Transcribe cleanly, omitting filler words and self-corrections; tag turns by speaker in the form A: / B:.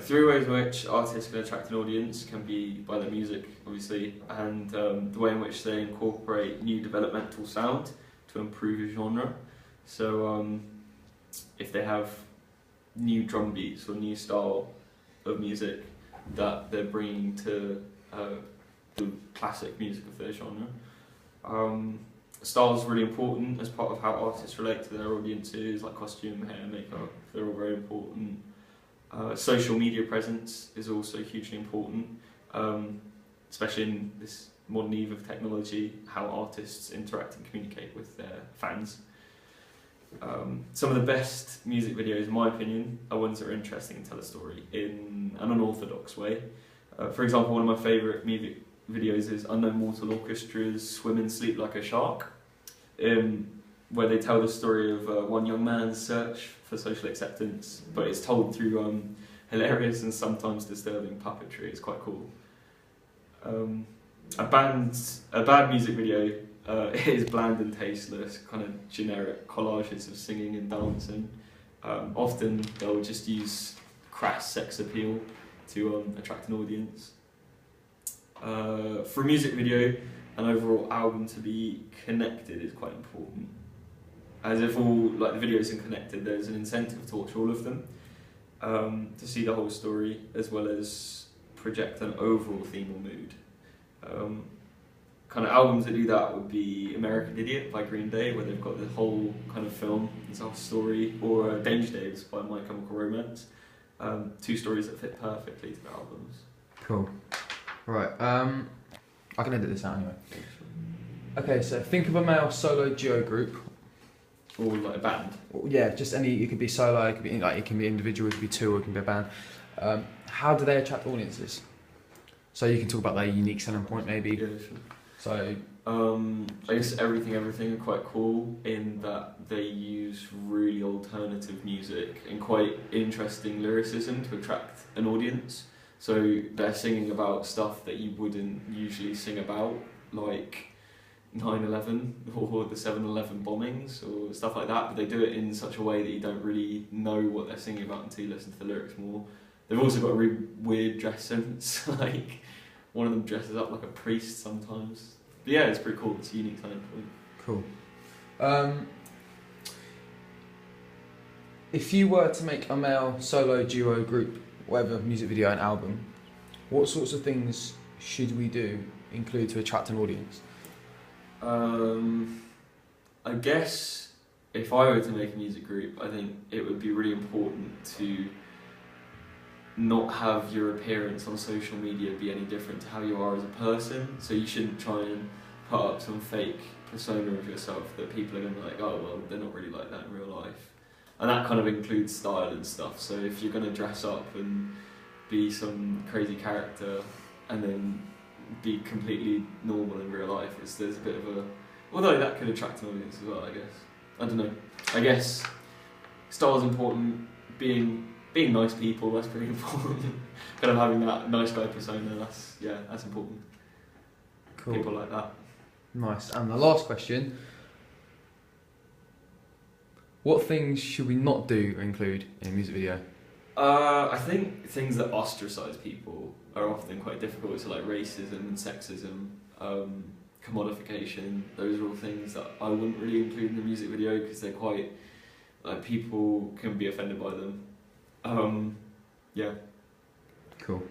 A: Three ways in which artists can attract an audience can be by their music, obviously, and the way in which they incorporate new developmental sound to improve a genre. So if they have new drum beats or new style of music that they're bringing to the classic music of their genre. Style is really important as part of how artists relate to their audiences, like costume, hair, makeup, they're all very important. Social media presence is also hugely important, especially in this modern eve of technology, how artists interact and communicate with their fans. Some of the best music videos, in my opinion, are ones that are interesting and tell a story in an unorthodox way. For example, one of my favourite music videos is Unknown Mortal Orchestra's Swim and Sleep Like a Shark, where they tell the story of one young man's search for social acceptance, but it's told through hilarious and sometimes disturbing puppetry. It's quite cool. A bad music video is bland and tasteless, kind of generic collages of singing and dancing. Often they'll just use crass sex appeal to attract an audience. For a music video, an overall album to be connected is quite important. As if all the videos are connected, there's an incentive to watch all of them, to see the whole story, as well as project an overall theme or mood. Kind of albums that do that would be American Idiot by Green Day, where they've got the whole kind of film, this whole story, or Danger Days by My Chemical Romance. Two stories that fit perfectly to the albums.
B: Cool. Right, I can edit this out anyway. Okay, so think of a male solo duo group.
A: Or like a band.
B: Yeah, just any. It could be solo. It can be individual. It could be two, or it can be a band. How do they attract audiences? So you can talk about their unique selling point, maybe.
A: Yeah, sure.
B: So
A: I guess Everything are quite cool in that they use really alternative music and quite interesting lyricism to attract an audience. So they're singing about stuff that you wouldn't usually sing about, like 9/11 or the 7/11 bombings or stuff like that, but they do it in such a way that you don't really know what they're singing about until you listen to the lyrics more. They've also got a really weird dress sense, like one of them dresses up like a priest sometimes. But yeah, it's pretty cool, it's a unique selling point.
B: Cool. If you were to make a male solo duo group, whatever, music video and album, what sorts of things should we include to attract an audience?
A: I guess if I were to make a music group, I think it would be really important to not have your appearance on social media be any different to how you are as a person. So you shouldn't try and put up some fake persona of yourself that people are going to be like, oh well, they're not really like that in real life. And that kind of includes style and stuff. So if you're going to dress up and be some crazy character and then be completely normal in real life, there's a bit of a... Although that could attract an audience as well, I guess. I don't know. I guess style's important. Being nice people, that's pretty important. Kind of having that nice guy persona, that's important.
B: Cool.
A: People like that.
B: Nice. And the last question: what things should we not do or include in a music video?
A: I think things that ostracise people are often quite difficult, so like racism and sexism, commodification. Those are all things that I wouldn't really include in a music video because they're quite... people can be offended by them. Yeah.
B: Cool.